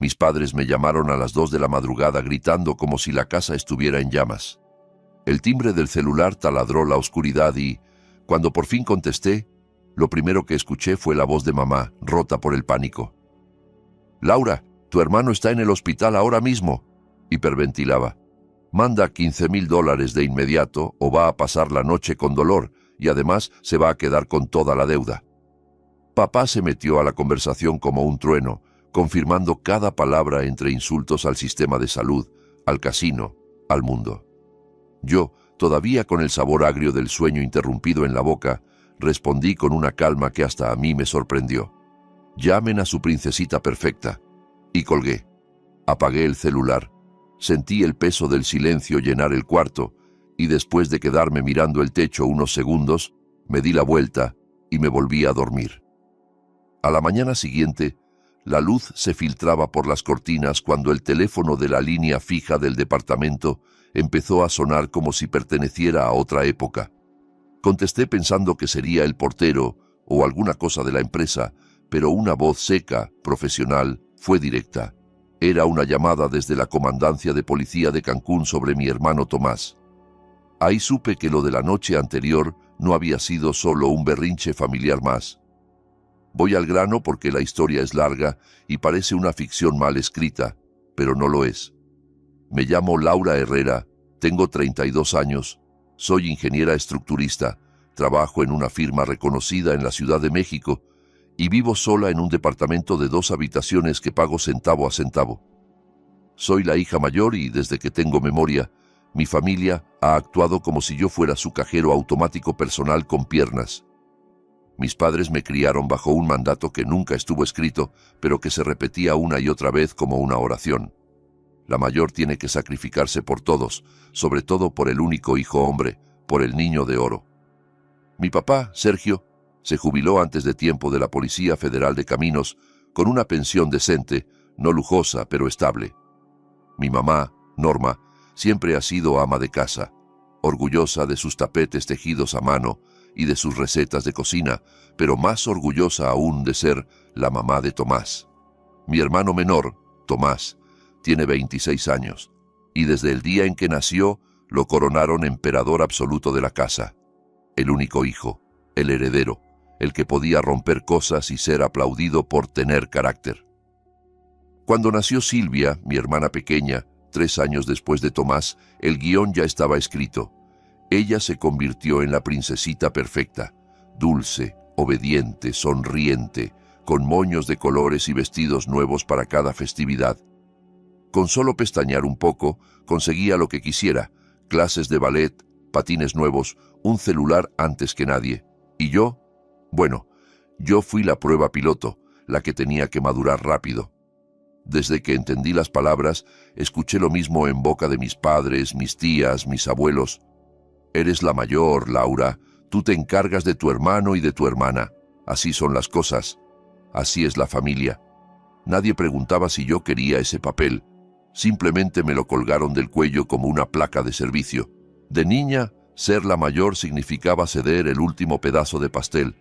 Mis padres me llamaron a las 2 de la madrugada gritando como si la casa estuviera en llamas. El timbre del celular taladró la oscuridad y, cuando por fin contesté, lo primero que escuché fue la voz de mamá, rota por el pánico. «Laura, tu hermano está en el hospital ahora mismo», hiperventilaba. «Manda $15,000 de inmediato o va a pasar la noche con dolor y además se va a quedar con toda la deuda». Papá se metió a la conversación como un trueno, confirmando cada palabra entre insultos al sistema de salud, al casino, al mundo. Yo, todavía con el sabor agrio del sueño interrumpido en la boca, respondí con una calma que hasta a mí me sorprendió. «Llamen a su princesita perfecta». Y colgué. Apagué el celular. Sentí el peso del silencio llenar el cuarto, y después de quedarme mirando el techo unos segundos, me di la vuelta y me volví a dormir. A la mañana siguiente, la luz se filtraba por las cortinas cuando el teléfono de la línea fija del departamento empezó a sonar como si perteneciera a otra época. Contesté pensando que sería el portero o alguna cosa de la empresa, pero una voz seca, profesional, fue directa. Era una llamada desde la comandancia de policía de Cancún sobre mi hermano Tomás. Ahí supe que lo de la noche anterior no había sido solo un berrinche familiar más. Voy al grano porque la historia es larga y parece una ficción mal escrita, pero no lo es. Me llamo Laura Herrera, tengo 32 años, soy ingeniera estructurista, trabajo en una firma reconocida en la Ciudad de México y vivo sola en un departamento de 2 habitaciones que pago centavo a centavo. Soy la hija mayor y desde que tengo memoria, mi familia ha actuado como si yo fuera su cajero automático personal con piernas. Mis padres me criaron bajo un mandato que nunca estuvo escrito, pero que se repetía una y otra vez como una oración. La mayor tiene que sacrificarse por todos, sobre todo por el único hijo hombre, por el niño de oro. Mi papá, Sergio, se jubiló antes de tiempo de la Policía Federal de Caminos, con una pensión decente, no lujosa, pero estable. Mi mamá, Norma, siempre ha sido ama de casa, orgullosa de sus tapetes tejidos a mano y de sus recetas de cocina, pero más orgullosa aún de ser la mamá de Tomás. Mi hermano menor, Tomás, tiene 26 años, y desde el día en que nació lo coronaron emperador absoluto de la casa. El único hijo, el heredero, el que podía romper cosas y ser aplaudido por tener carácter. Cuando nació Silvia, mi hermana pequeña, 3 años después de Tomás, el guión ya estaba escrito. Ella se convirtió en la princesita perfecta, dulce, obediente, sonriente, con moños de colores y vestidos nuevos para cada festividad. Con solo pestañear un poco, conseguía lo que quisiera, clases de ballet, patines nuevos, un celular antes que nadie. ¿Y yo? Bueno, yo fui la prueba piloto, la que tenía que madurar rápido. Desde que entendí las palabras, escuché lo mismo en boca de mis padres, mis tías, mis abuelos. Eres la mayor, Laura. Tú te encargas de tu hermano y de tu hermana. Así son las cosas. Así es la familia. Nadie preguntaba si yo quería ese papel. Simplemente me lo colgaron del cuello como una placa de servicio. De niña, ser la mayor significaba ceder el último pedazo de pastel,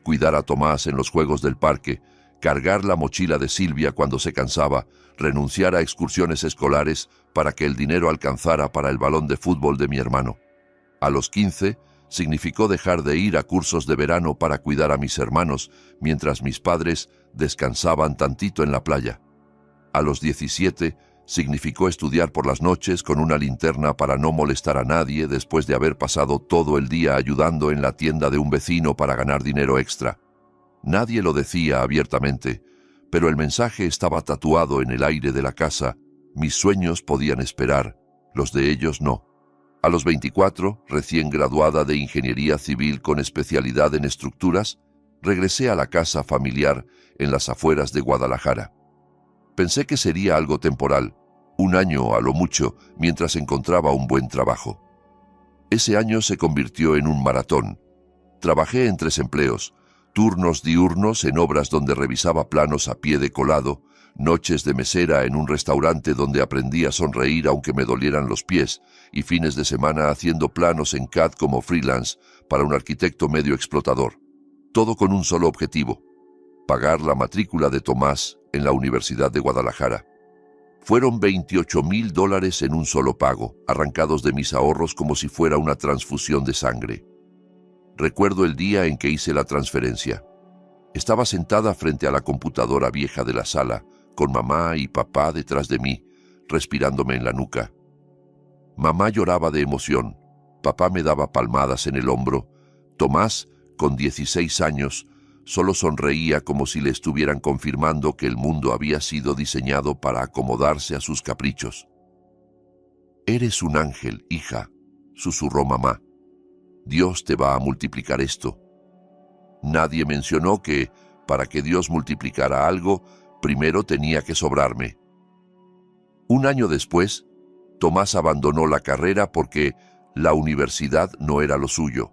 cuidar a Tomás en los juegos del parque, cargar la mochila de Silvia cuando se cansaba, renunciar a excursiones escolares para que el dinero alcanzara para el balón de fútbol de mi hermano. A los 15, significó dejar de ir a cursos de verano para cuidar a mis hermanos, mientras mis padres descansaban tantito en la playa. A los 17, significó estudiar por las noches con una linterna para no molestar a nadie después de haber pasado todo el día ayudando en la tienda de un vecino para ganar dinero extra. Nadie lo decía abiertamente, pero el mensaje estaba tatuado en el aire de la casa. Mis sueños podían esperar, los de ellos no. A los 24, recién graduada de Ingeniería Civil con especialidad en estructuras, regresé a la casa familiar en las afueras de Guadalajara. Pensé que sería algo temporal, 1 año a lo mucho, mientras encontraba un buen trabajo. Ese año se convirtió en un maratón. Trabajé en 3 empleos, turnos diurnos en obras donde revisaba planos a pie de colado, noches de mesera en un restaurante donde aprendí a sonreír aunque me dolieran los pies, y fines de semana haciendo planos en CAD como freelance para un arquitecto medio explotador. Todo con un solo objetivo: pagar la matrícula de Tomás en la Universidad de Guadalajara. Fueron $28,000 en un solo pago, arrancados de mis ahorros como si fuera una transfusión de sangre. Recuerdo el día en que hice la transferencia. Estaba sentada frente a la computadora vieja de la sala, con mamá y papá detrás de mí, respirándome en la nuca. Mamá lloraba de emoción, papá me daba palmadas en el hombro. Tomás, con 16 años, solo sonreía como si le estuvieran confirmando que el mundo había sido diseñado para acomodarse a sus caprichos. «Eres un ángel, hija», susurró mamá. «Dios te va a multiplicar esto». Nadie mencionó que, para que Dios multiplicara algo, primero tenía que sobrarme. Un año después, Tomás abandonó la carrera porque la universidad no era lo suyo.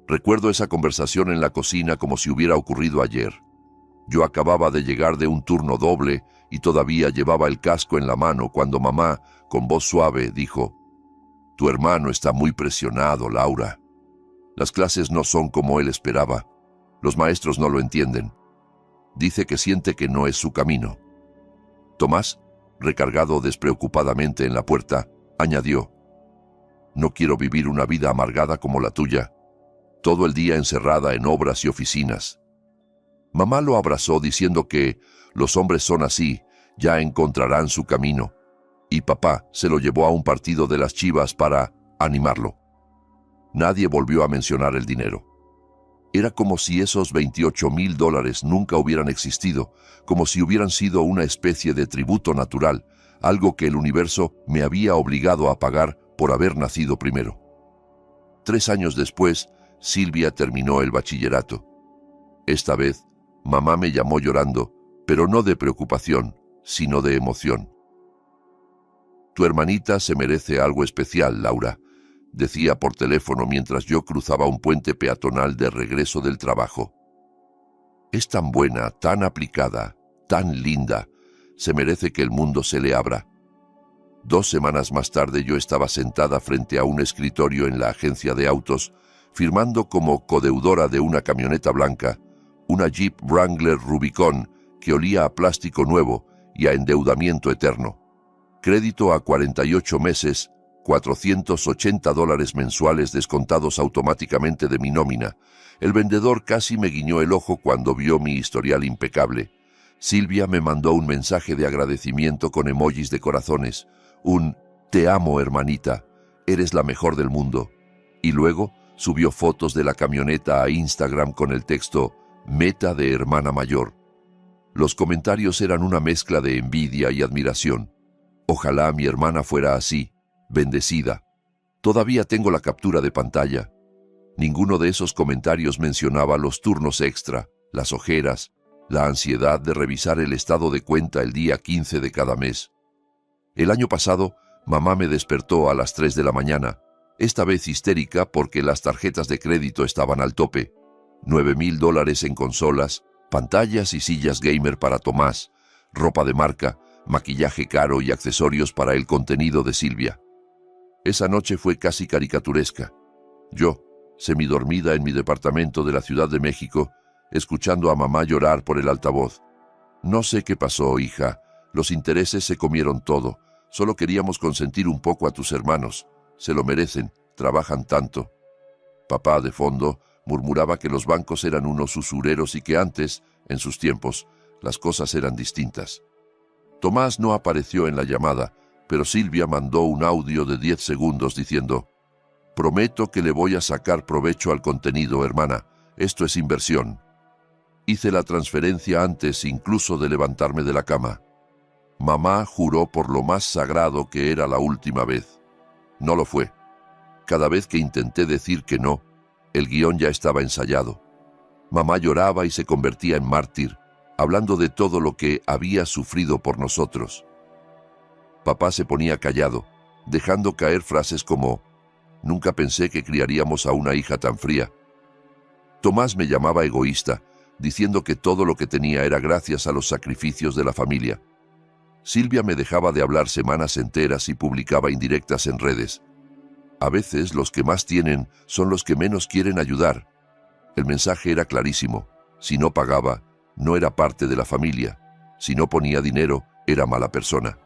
Recuerdo esa conversación en la cocina como si hubiera ocurrido ayer. Yo acababa de llegar de un turno doble y todavía llevaba el casco en la mano cuando mamá, con voz suave, dijo: «Tu hermano está muy presionado, Laura. Las clases no son como él esperaba. Los maestros no lo entienden. Dice que siente que no es su camino». Tomás, recargado despreocupadamente en la puerta, añadió: «No quiero vivir una vida amargada como la tuya, todo el día encerrada en obras y oficinas». Mamá lo abrazó diciendo que los hombres son así, ya encontrarán su camino, y papá se lo llevó a un partido de las Chivas para animarlo. Nadie volvió a mencionar el dinero. Era como si esos $28,000 nunca hubieran existido, como si hubieran sido una especie de tributo natural, algo que el universo me había obligado a pagar por haber nacido primero. 3 años después, Silvia terminó el bachillerato. Esta vez, mamá me llamó llorando, pero no de preocupación, sino de emoción. «Tu hermanita se merece algo especial, Laura», decía por teléfono mientras yo cruzaba un puente peatonal de regreso del trabajo. «Es tan buena, tan aplicada, tan linda, se merece que el mundo se le abra». 2 semanas más tarde yo estaba sentada frente a un escritorio en la agencia de autos, firmando como codeudora de una camioneta blanca, una Jeep Wrangler Rubicon que olía a plástico nuevo y a endeudamiento eterno. Crédito a 48 meses, $480 mensuales descontados automáticamente de mi nómina. El vendedor casi me guiñó el ojo cuando vio mi historial impecable. Silvia me mandó un mensaje de agradecimiento con emojis de corazones, un «Te amo, hermanita, eres la mejor del mundo». Y luego subió fotos de la camioneta a Instagram con el texto «Meta de hermana mayor». Los comentarios eran una mezcla de envidia y admiración. Ojalá mi hermana fuera así, bendecida. Todavía tengo la captura de pantalla. Ninguno de esos comentarios mencionaba los turnos extra, las ojeras, la ansiedad de revisar el estado de cuenta el día 15 de cada mes. El año pasado, mamá me despertó a las 3 de la mañana, esta vez histérica porque las tarjetas de crédito estaban al tope. $9,000 en consolas, pantallas y sillas gamer para Tomás, ropa de marca, maquillaje caro y accesorios para el contenido de Silvia. Esa noche fue casi caricaturesca. Yo, semidormida en mi departamento de la Ciudad de México, escuchando a mamá llorar por el altavoz. «No sé qué pasó, hija. Los intereses se comieron todo. Solo queríamos consentir un poco a tus hermanos. Se lo merecen. Trabajan tanto». Papá, de fondo, murmuraba que los bancos eran unos usureros y que antes, en sus tiempos, las cosas eran distintas. Tomás no apareció en la llamada, pero Silvia mandó un audio de 10 segundos diciendo: «Prometo que le voy a sacar provecho al contenido, hermana. Esto es inversión». Hice la transferencia antes incluso de levantarme de la cama. Mamá juró por lo más sagrado que era la última vez. No lo fue. Cada vez que intenté decir que no, el guión ya estaba ensayado. Mamá lloraba y se convertía en mártir, hablando de todo lo que había sufrido por nosotros. Papá se ponía callado, dejando caer frases como: «Nunca pensé que criaríamos a una hija tan fría». Tomás me llamaba egoísta, diciendo que todo lo que tenía era gracias a los sacrificios de la familia. Silvia me dejaba de hablar semanas enteras y publicaba indirectas en redes. A veces los que más tienen son los que menos quieren ayudar. El mensaje era clarísimo: Si no pagaba, no era parte de la familia. Si no ponía dinero, era mala persona.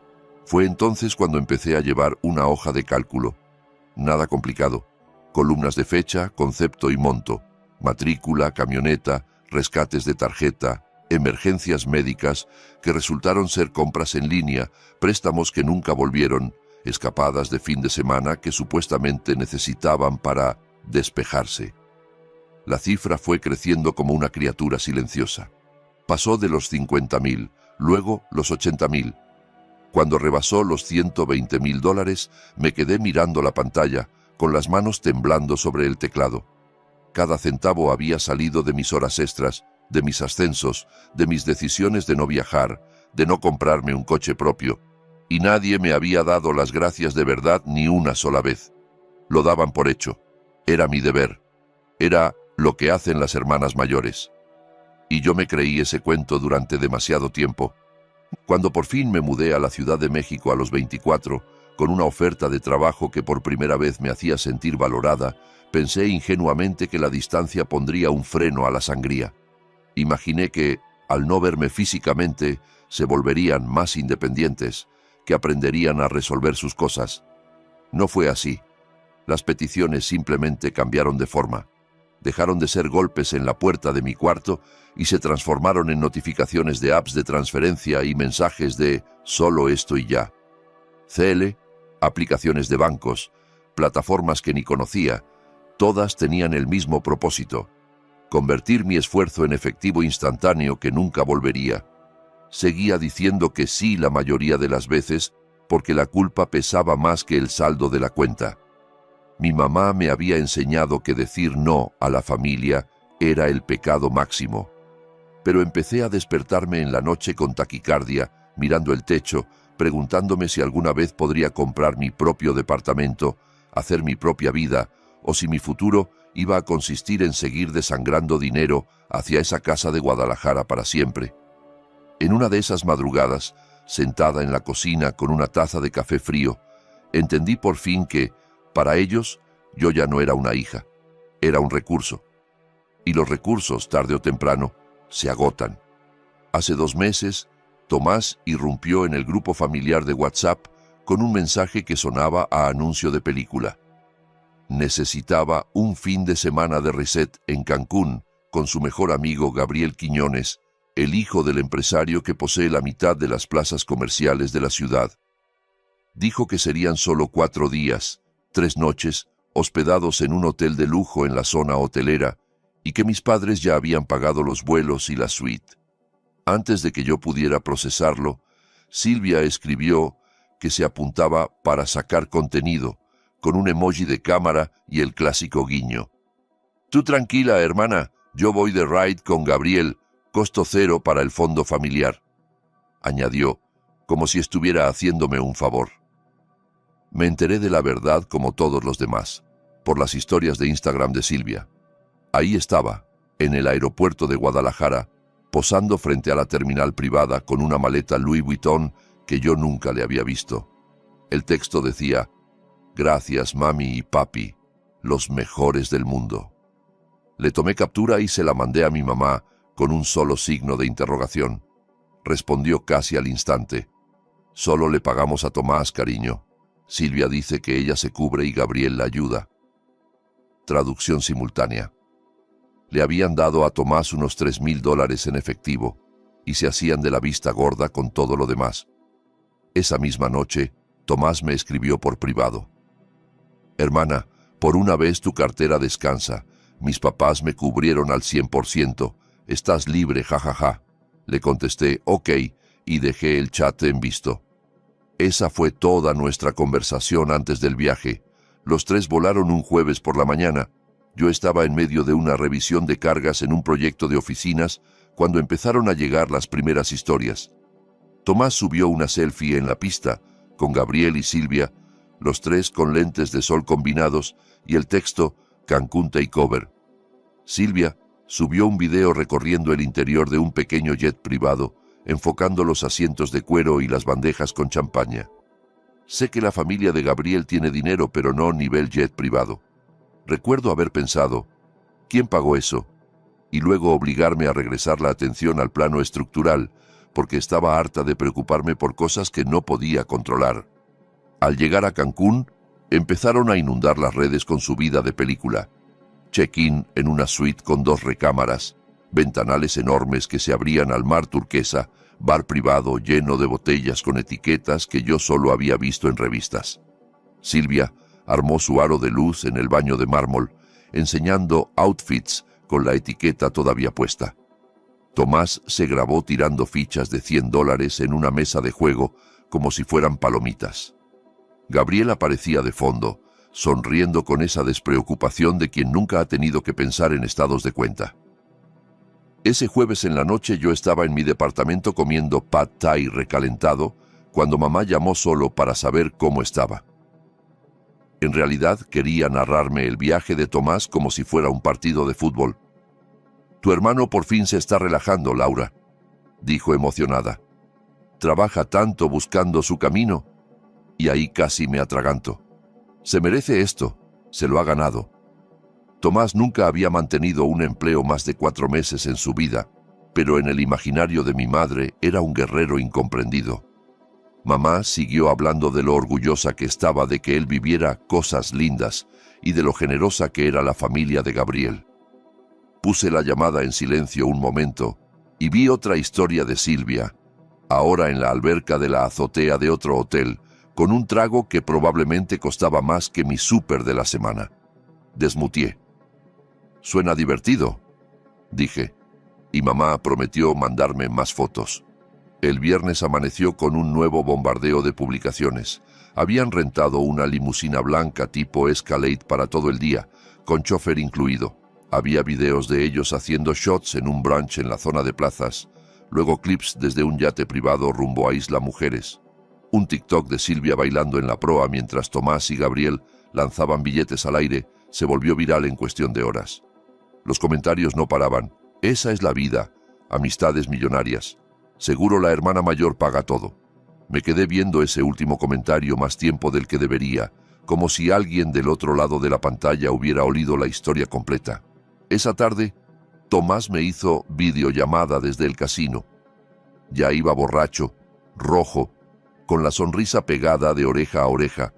Fue entonces cuando empecé a llevar una hoja de cálculo. Nada complicado. Columnas de fecha, concepto y monto. Matrícula, camioneta, rescates de tarjeta, emergencias médicas que resultaron ser compras en línea, préstamos que nunca volvieron, escapadas de fin de semana que supuestamente necesitaban para despejarse. La cifra fue creciendo como una criatura silenciosa. Pasó de los 50.000, luego los 80.000. Cuando rebasó los $120.000, me quedé mirando la pantalla, con las manos temblando sobre el teclado. Cada centavo había salido de mis horas extras, de mis ascensos, de mis decisiones de no viajar, de no comprarme un coche propio, y nadie me había dado las gracias de verdad ni una sola vez. Lo daban por hecho. Era mi deber. Era lo que hacen las hermanas mayores. Y yo me creí ese cuento durante demasiado tiempo. Cuando por fin me mudé a la Ciudad de México a los 24, con una oferta de trabajo que por primera vez me hacía sentir valorada, pensé ingenuamente que la distancia pondría un freno a la sangría. Imaginé que, al no verme físicamente, se volverían más independientes, que aprenderían a resolver sus cosas. No fue así. Las peticiones simplemente cambiaron de forma. Dejaron de ser golpes en la puerta de mi cuarto y se transformaron en notificaciones de apps de transferencia y mensajes de solo esto y ya. CL, aplicaciones de bancos, plataformas que ni conocía, todas tenían el mismo propósito: convertir mi esfuerzo en efectivo instantáneo que nunca volvería. Seguía diciendo que sí la mayoría de las veces porque la culpa pesaba más que el saldo de la cuenta. Mi mamá me había enseñado que decir no a la familia era el pecado máximo. Pero empecé a despertarme en la noche con taquicardia, mirando el techo, preguntándome si alguna vez podría comprar mi propio departamento, hacer mi propia vida, o si mi futuro iba a consistir en seguir desangrando dinero hacia esa casa de Guadalajara para siempre. En una de esas madrugadas, sentada en la cocina con una taza de café frío, entendí por fin que, para ellos, yo ya no era una hija, era un recurso. Y los recursos, tarde o temprano, se agotan. Hace 2 meses, Tomás irrumpió en el grupo familiar de WhatsApp con un mensaje que sonaba a anuncio de película. Necesitaba un fin de semana de reset en Cancún con su mejor amigo Gabriel Quiñones, el hijo del empresario que posee la mitad de las plazas comerciales de la ciudad. Dijo que serían solo 4 días, 3 noches, hospedados en un hotel de lujo en la zona hotelera, y que mis padres ya habían pagado los vuelos y la suite. Antes de que yo pudiera procesarlo, Silvia escribió que se apuntaba para sacar contenido, con un emoji de cámara y el clásico guiño. Tú tranquila, hermana, yo voy de ride con Gabriel, costo 0 para el fondo familiar. Añadió, como si estuviera haciéndome un favor. Me enteré de la verdad como todos los demás, por las historias de Instagram de Silvia. Ahí estaba, en el aeropuerto de Guadalajara, posando frente a la terminal privada con una maleta Louis Vuitton que yo nunca le había visto. El texto decía, gracias mami y papi, los mejores del mundo. Le tomé captura y se la mandé a mi mamá con un solo signo de interrogación. Respondió casi al instante, solo le pagamos a Tomás, cariño. Silvia dice que ella se cubre y Gabriel la ayuda. Traducción simultánea. Le habían dado a Tomás unos $3.000 en efectivo y se hacían de la vista gorda con todo lo demás. Esa misma noche, Tomás me escribió por privado. Hermana, por una vez tu cartera descansa. Mis papás me cubrieron al 100%. Estás libre, jajaja. Le contesté, ok, y dejé el chat en visto. Esa fue toda nuestra conversación antes del viaje. Los 3 volaron un jueves por la mañana. Yo estaba en medio de una revisión de cargas en un proyecto de oficinas cuando empezaron a llegar las primeras historias. Tomás subió una selfie en la pista, con Gabriel y Silvia, los 3 con lentes de sol combinados y el texto Cancún Takeover. Silvia subió un video recorriendo el interior de un pequeño jet privado, enfocando los asientos de cuero y las bandejas con champaña. Sé que la familia de Gabriel tiene dinero, pero no nivel jet privado. Recuerdo haber pensado, ¿quién pagó eso? y luego obligarme a regresar la atención al plano estructural, porque estaba harta de preocuparme por cosas que no podía controlar. Al llegar a Cancún, empezaron a inundar las redes con su vida de película. Check-in en una suite con 2 recámaras, ventanales enormes que se abrían al mar turquesa, bar privado lleno de botellas con etiquetas que yo solo había visto en revistas. Silvia armó su aro de luz en el baño de mármol, enseñando outfits con la etiqueta todavía puesta. Tomás se grabó tirando fichas de $100 en una mesa de juego como si fueran palomitas. Gabriel aparecía de fondo, sonriendo con esa despreocupación de quien nunca ha tenido que pensar en estados de cuenta. Ese jueves en la noche yo estaba en mi departamento comiendo pad thai recalentado cuando mamá llamó solo para saber cómo estaba. En realidad quería narrarme el viaje de Tomás como si fuera un partido de fútbol. «Tu hermano por fin se está relajando, Laura», dijo emocionada. «Trabaja tanto buscando su camino». Y ahí casi me atraganto. Se merece esto, se lo ha ganado. Tomás nunca había mantenido un empleo más de 4 meses en su vida, pero en el imaginario de mi madre era un guerrero incomprendido. Mamá siguió hablando de lo orgullosa que estaba de que él viviera cosas lindas y de lo generosa que era la familia de Gabriel. Puse la llamada en silencio un momento y vi otra historia de Silvia, ahora en la alberca de la azotea de otro hotel, con un trago que probablemente costaba más que mi súper de la semana. Desmutié. «Suena divertido», dije, y mamá prometió mandarme más fotos. El viernes amaneció con un nuevo bombardeo de publicaciones. Habían rentado una limusina blanca tipo Escalade para todo el día, con chofer incluido. Había videos de ellos haciendo shots en un brunch en la zona de plazas, luego clips desde un yate privado rumbo a Isla Mujeres. Un TikTok de Silvia bailando en la proa mientras Tomás y Gabriel lanzaban billetes al aire se volvió viral en cuestión de horas. Los comentarios no paraban. «Esa es la vida. Amistades millonarias. Seguro la hermana mayor paga todo». Me quedé viendo ese último comentario más tiempo del que debería, como si alguien del otro lado de la pantalla hubiera olido la historia completa. Esa tarde, Tomás me hizo videollamada desde el casino. Ya iba borracho, rojo, con la sonrisa pegada de oreja a oreja.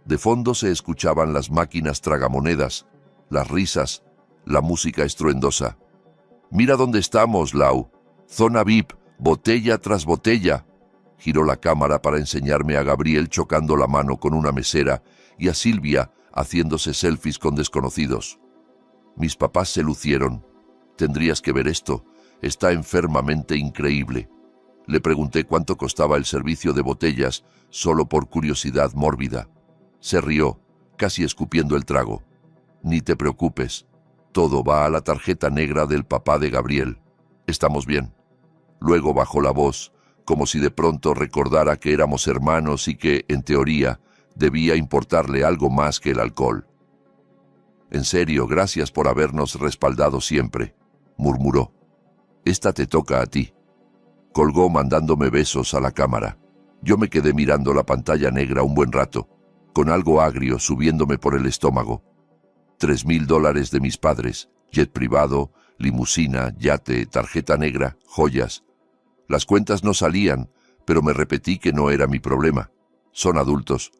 De fondo se escuchaban las máquinas tragamonedas, las risas, la música estruendosa. «Mira dónde estamos, Lau. Zona VIP, botella tras botella». Giró la cámara para enseñarme a Gabriel chocando la mano con una mesera y a Silvia haciéndose selfies con desconocidos. Mis papás se lucieron. «Tendrías que ver esto. Está enfermamente increíble». Le pregunté cuánto costaba el servicio de botellas, solo por curiosidad mórbida. Se rió, casi escupiendo el trago. «Ni te preocupes. Todo va a la tarjeta negra del papá de Gabriel. Estamos bien». Luego bajó la voz, como si de pronto recordara que éramos hermanos y que, en teoría, debía importarle algo más que el alcohol. «En serio, gracias por habernos respaldado siempre», murmuró. «Esta te toca a ti». Colgó mandándome besos a la cámara. Yo me quedé mirando la pantalla negra un buen rato, con algo agrio subiéndome por el estómago. $3,000 de mis padres, jet privado, limusina, yate, tarjeta negra, joyas. Las cuentas no salían, pero me repetí que no era mi problema. Son adultos.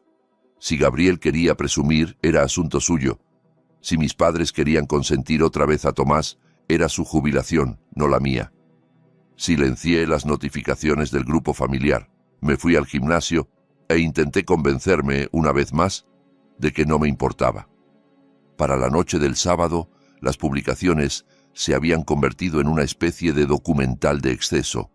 Si Gabriel quería presumir, era asunto suyo. Si mis padres querían consentir otra vez a Tomás, era su jubilación, no la mía. Silencié las notificaciones del grupo familiar, me fui al gimnasio e intenté convencerme, una vez más, de que no me importaba. Para la noche del sábado, las publicaciones se habían convertido en una especie de documental de exceso.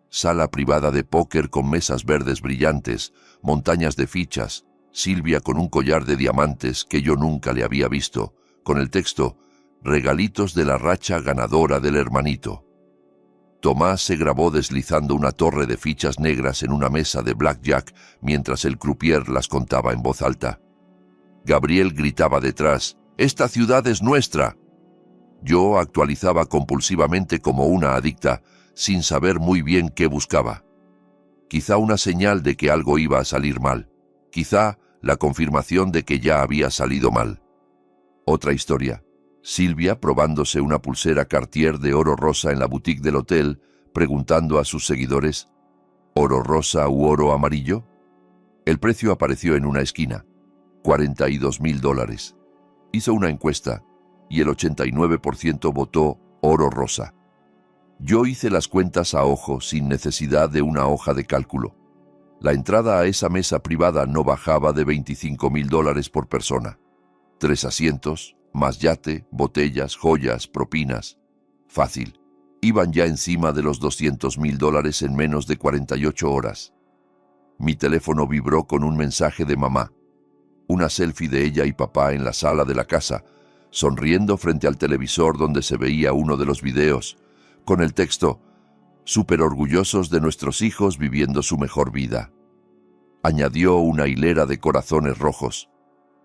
Sala privada de póker con mesas verdes brillantes, montañas de fichas, Silvia con un collar de diamantes que yo nunca le había visto, con el texto «Regalitos de la racha ganadora del hermanito». Tomás se grabó deslizando una torre de fichas negras en una mesa de blackjack mientras el croupier las contaba en voz alta. Gabriel gritaba detrás, «¡Esta ciudad es nuestra!». Yo actualizaba compulsivamente como una adicta, sin saber muy bien qué buscaba. Quizá una señal de que algo iba a salir mal. Quizá la confirmación de que ya había salido mal. Otra historia. Silvia, probándose una pulsera Cartier de oro rosa en la boutique del hotel, preguntando a sus seguidores, ¿oro rosa u oro amarillo? El precio apareció en una esquina, $42,000. Hizo una encuesta y el 89% votó oro rosa. Yo hice las cuentas a ojo sin necesidad de una hoja de cálculo. La entrada a esa mesa privada no bajaba de $25,000 por persona. 3 asientos, más yate, botellas, joyas, propinas. Fácil. Iban ya encima de los $200,000 en menos de 48 horas. Mi teléfono vibró con un mensaje de mamá. Una selfie de ella y papá en la sala de la casa, sonriendo frente al televisor donde se veía uno de los videos, con el texto, «Súper orgullosos de nuestros hijos viviendo su mejor vida». Añadió una hilera de corazones rojos.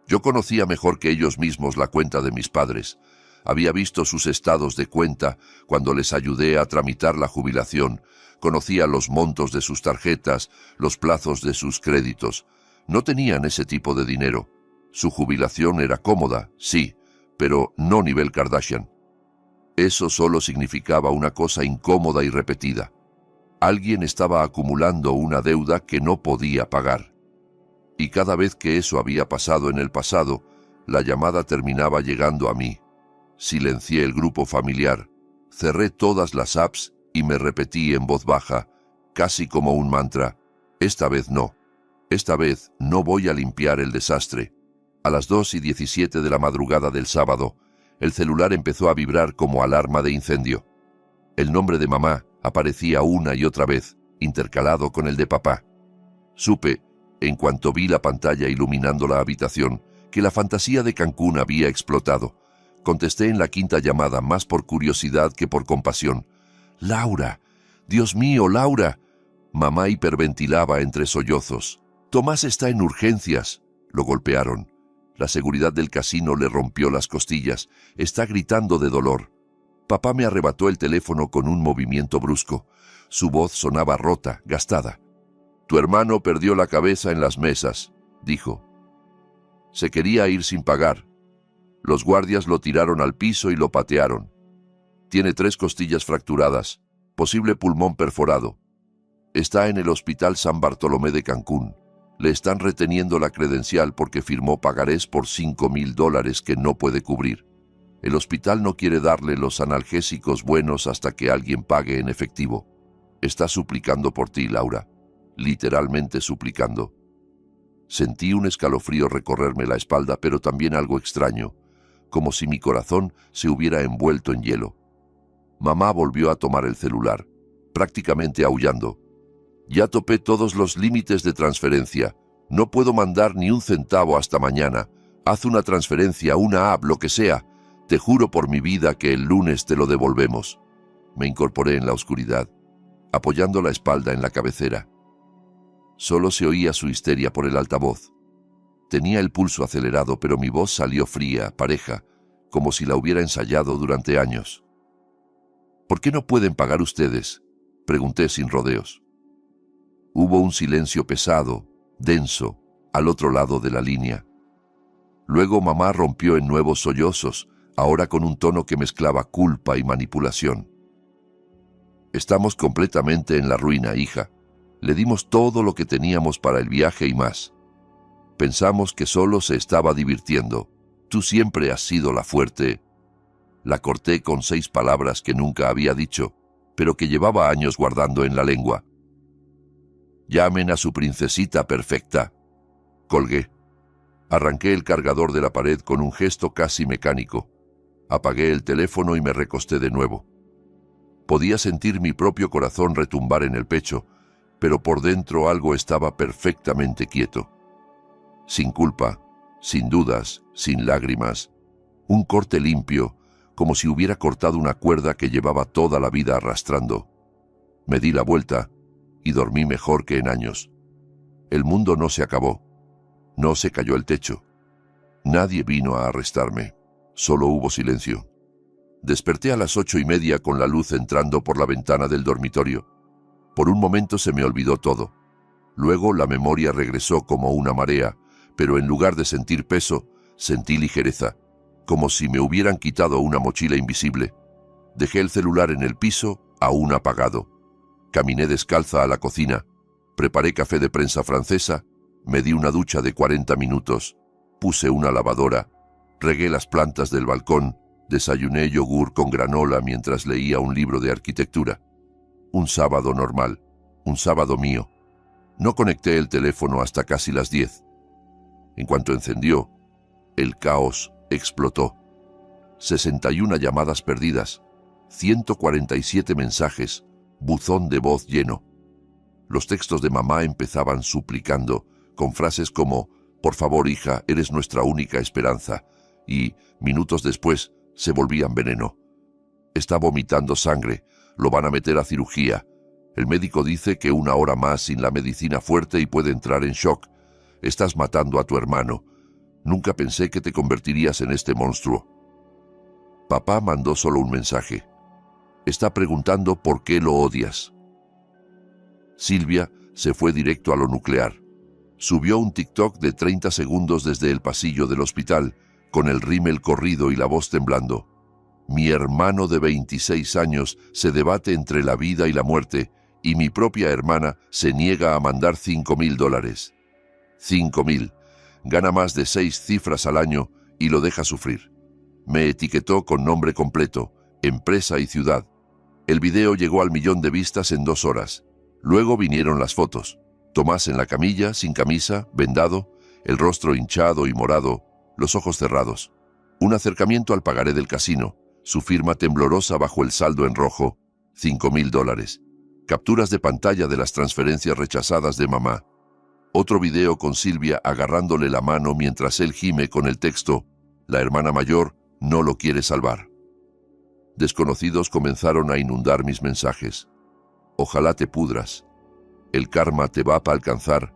Yo conocía mejor que ellos mismos la cuenta de mis padres. Había visto sus estados de cuenta cuando les ayudé a tramitar la jubilación. Conocía los montos de sus tarjetas, los plazos de sus créditos. No tenían ese tipo de dinero. Su jubilación era cómoda, sí, pero no nivel Kardashian. Eso solo significaba una cosa incómoda y repetida. Alguien estaba acumulando una deuda que no podía pagar. Y cada vez que eso había pasado en el pasado, la llamada terminaba llegando a mí. Silencié el grupo familiar, cerré todas las apps y me repetí en voz baja, casi como un mantra, esta vez no voy a limpiar el desastre. A las 2:17 de la madrugada del sábado, el celular empezó a vibrar como alarma de incendio. El nombre de mamá aparecía una y otra vez, intercalado con el de papá. Supe, en cuanto vi la pantalla iluminando la habitación, que la fantasía de Cancún había explotado. Contesté en la quinta llamada, más por curiosidad que por compasión. «Laura, Dios mío, Laura». Mamá hiperventilaba entre sollozos. «Tomás está en urgencias». Lo golpearon. La seguridad del casino le rompió las costillas. Está gritando de dolor. Papá me arrebató el teléfono con un movimiento brusco. Su voz sonaba rota, gastada. «Tu hermano perdió la cabeza en las mesas», dijo. Se quería ir sin pagar. Los guardias lo tiraron al piso y lo patearon. Tiene 3 costillas fracturadas, posible pulmón perforado. Está en el Hospital San Bartolomé de Cancún. Le están reteniendo la credencial porque firmó pagarés por $5,000 que no puede cubrir. El hospital no quiere darle los analgésicos buenos hasta que alguien pague en efectivo. Está suplicando por ti, Laura. Literalmente suplicando. Sentí un escalofrío recorrerme la espalda, pero también algo extraño, como si mi corazón se hubiera envuelto en hielo. Mamá volvió a tomar el celular, prácticamente aullando. «Ya topé todos los límites de transferencia. No puedo mandar ni un centavo hasta mañana. Haz una transferencia, una app, lo que sea. Te juro por mi vida que el lunes te lo devolvemos». Me incorporé en la oscuridad, apoyando la espalda en la cabecera. Solo se oía su histeria por el altavoz. Tenía el pulso acelerado, pero mi voz salió fría, pareja, como si la hubiera ensayado durante años. «¿Por qué no pueden pagar ustedes?», pregunté sin rodeos. Hubo un silencio pesado, denso, al otro lado de la línea. Luego mamá rompió en nuevos sollozos, ahora con un tono que mezclaba culpa y manipulación. «Estamos completamente en la ruina, hija. Le dimos todo lo que teníamos para el viaje y más. Pensamos que solo se estaba divirtiendo. Tú siempre has sido la fuerte». La corté con 6 palabras que nunca había dicho, pero que llevaba años guardando en la lengua. «Llamen a su princesita perfecta». Colgué. Arranqué el cargador de la pared con un gesto casi mecánico. Apagué el teléfono y me recosté de nuevo. Podía sentir mi propio corazón retumbar en el pecho, pero por dentro algo estaba perfectamente quieto. Sin culpa, sin dudas, sin lágrimas. Un corte limpio, como si hubiera cortado una cuerda que llevaba toda la vida arrastrando. Me di la vuelta y dormí mejor que en años. El mundo no se acabó. No se cayó el techo. Nadie vino a arrestarme. Solo hubo silencio. Desperté a las 8:30 con la luz entrando por la ventana del dormitorio. Por un momento se me olvidó todo. Luego la memoria regresó como una marea, pero en lugar de sentir peso, sentí ligereza. como si me hubieran quitado una mochila invisible. Dejé el celular en el piso, aún apagado. Caminé descalza a la cocina, preparé café de prensa francesa, me di una ducha de 40 minutos, puse una lavadora, regué las plantas del balcón, desayuné yogur con granola mientras leía un libro de arquitectura. Un sábado normal, un sábado mío. No conecté el teléfono hasta casi las 10. En cuanto encendió, el caos explotó. 61 llamadas perdidas, 147 mensajes, buzón de voz lleno. Los textos de mamá empezaban suplicando, con frases como «Por favor, hija, eres nuestra única esperanza», y, minutos después, se volvían veneno. «Está vomitando sangre, lo van a meter a cirugía. El médico dice que 1 hora más sin la medicina fuerte y puede entrar en shock. Estás matando a tu hermano. Nunca pensé que te convertirías en este monstruo». Papá mandó solo un mensaje. «Está preguntando por qué lo odias». Silvia se fue directo a lo nuclear. Subió un TikTok de 30 segundos desde el pasillo del hospital, con el rímel corrido y la voz temblando. «Mi hermano de 26 años se debate entre la vida y la muerte, y mi propia hermana se niega a mandar $5.000. 5.000. Gana más de 6 cifras al año y lo deja sufrir. Me etiquetó con nombre completo, empresa y ciudad. El video llegó al 1.000.000 de vistas en 2 horas. Luego vinieron las fotos. Tomás en la camilla, sin camisa, vendado, el rostro hinchado y morado, los ojos cerrados. Un acercamiento al pagaré del casino, su firma temblorosa bajo el saldo en rojo, $5.000. Capturas de pantalla de las transferencias rechazadas de mamá. Otro video con Silvia agarrándole la mano mientras él gime con el texto «La hermana mayor no lo quiere salvar». Desconocidos comenzaron a inundar mis mensajes. «Ojalá te pudras. El karma te va a alcanzar.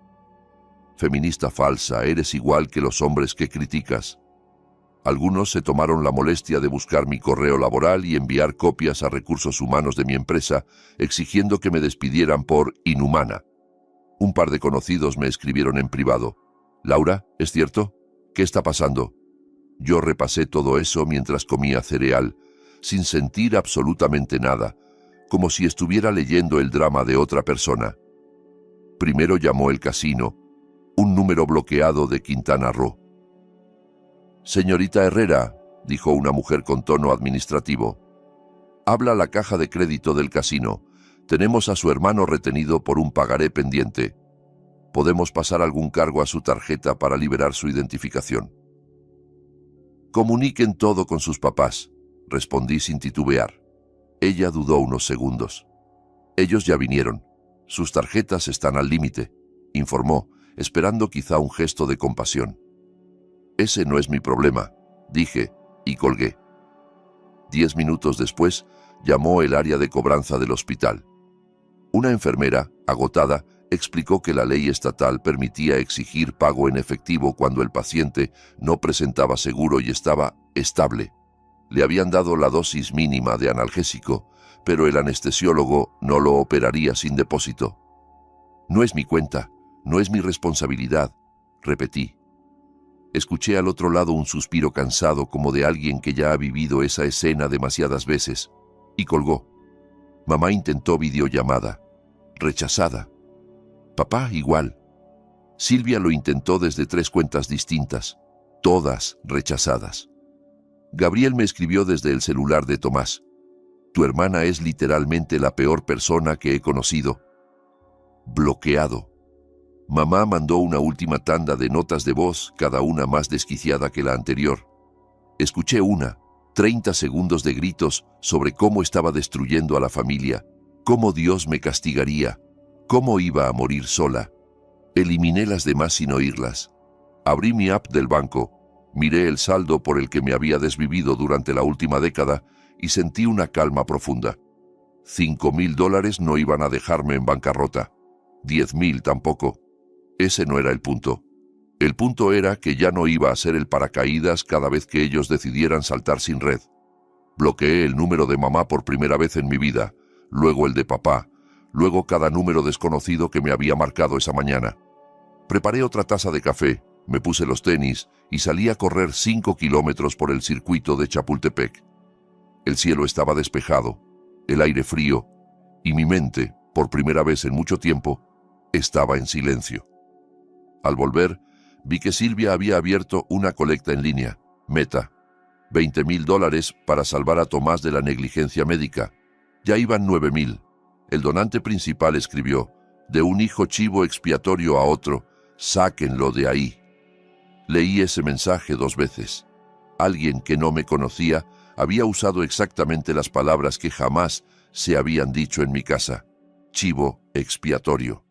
Feminista falsa, eres igual que los hombres que criticas». Algunos se tomaron la molestia de buscar mi correo laboral y enviar copias a recursos humanos de mi empresa, exigiendo que me despidieran por inhumana. Un par de conocidos me escribieron en privado. «Laura, ¿es cierto? ¿Qué está pasando?». Yo repasé todo eso mientras comía cereal, sin sentir absolutamente nada, como si estuviera leyendo el drama de otra persona. Primero llamó el casino, un número bloqueado de Quintana Roo. «Señorita Herrera», dijo una mujer con tono administrativo, «habla la caja de crédito del casino. Tenemos a su hermano retenido por un pagaré pendiente. ¿Podemos pasar algún cargo a su tarjeta para liberar su identificación?». «Comuniquen todo con sus papás», respondí sin titubear. Ella dudó unos segundos. «Ellos ya vinieron. Sus tarjetas están al límite», informó, esperando quizá un gesto de compasión. «Ese no es mi problema», dije, y colgué. 10 minutos después, llamó el área de cobranza del hospital. Una enfermera, agotada, explicó que la ley estatal permitía exigir pago en efectivo cuando el paciente no presentaba seguro y estaba estable. Le habían dado la dosis mínima de analgésico, pero el anestesiólogo no lo operaría sin depósito. «No es mi cuenta, no es mi responsabilidad», repetí. Escuché al otro lado un suspiro cansado como de alguien que ya ha vivido esa escena demasiadas veces, y colgó. Mamá intentó videollamada. Rechazada. Papá igual. Silvia lo intentó desde 3 cuentas distintas, todas rechazadas. Gabriel me escribió desde el celular de Tomás. «Tu hermana es literalmente la peor persona que he conocido». Bloqueado. Mamá mandó una última tanda de notas de voz, cada una más desquiciada que la anterior. Escuché 30 segundos de gritos sobre cómo estaba destruyendo a la familia, cómo Dios me castigaría, cómo iba a morir sola. Eliminé las demás sin oírlas. Abrí mi app del banco, miré el saldo por el que me había desvivido durante la última década y sentí una calma profunda. $5.000 no iban a dejarme en bancarrota. 10.000 tampoco. Ese no era el punto. El punto era que ya no iba a ser el paracaídas cada vez que ellos decidieran saltar sin red. Bloqueé el número de mamá por primera vez en mi vida, luego el de papá, luego cada número desconocido que me había marcado esa mañana. Preparé otra taza de café, Me puse los tenis y salí a correr 5 kilómetros por el circuito de Chapultepec. El cielo estaba despejado, el aire frío, y mi mente, por primera vez en mucho tiempo, estaba en silencio. Al volver, vi que Silvia había abierto una colecta en línea, Meta, $20,000 para salvar a Tomás de la negligencia médica. Ya iban 9,000. El donante principal escribió: de un hijo chivo expiatorio a otro, sáquenlo de ahí. Leí ese mensaje 2 veces. Alguien que no me conocía había usado exactamente las palabras que jamás se habían dicho en mi casa: chivo expiatorio.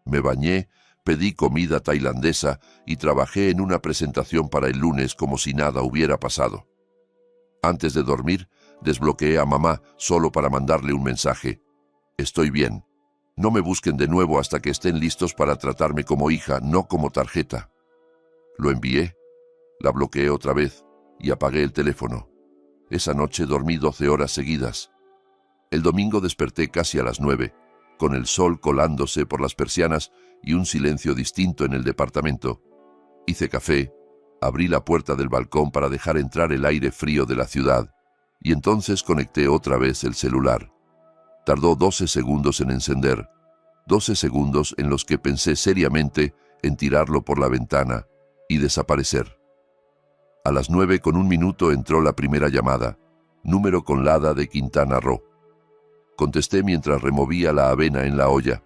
Me bañé, pedí comida tailandesa y trabajé en una presentación para el lunes como si nada hubiera pasado. Antes de dormir, desbloqueé a mamá solo para mandarle un mensaje: estoy bien. No me busquen de nuevo hasta que estén listos para tratarme como hija, no como tarjeta. Lo envié, la bloqueé otra vez y apagué el teléfono. Esa noche dormí 12 horas seguidas. El domingo desperté casi a las 9, con el sol colándose por las persianas y un silencio distinto en el departamento. Hice café, abrí la puerta del balcón para dejar entrar el aire frío de la ciudad, y entonces conecté otra vez el celular. Tardó 12 segundos en encender, 12 segundos en los que pensé seriamente en tirarlo por la ventana y desaparecer. A las 9:01 entró la primera llamada, número con Lada de Quintana Roo. Contesté mientras removía la avena en la olla.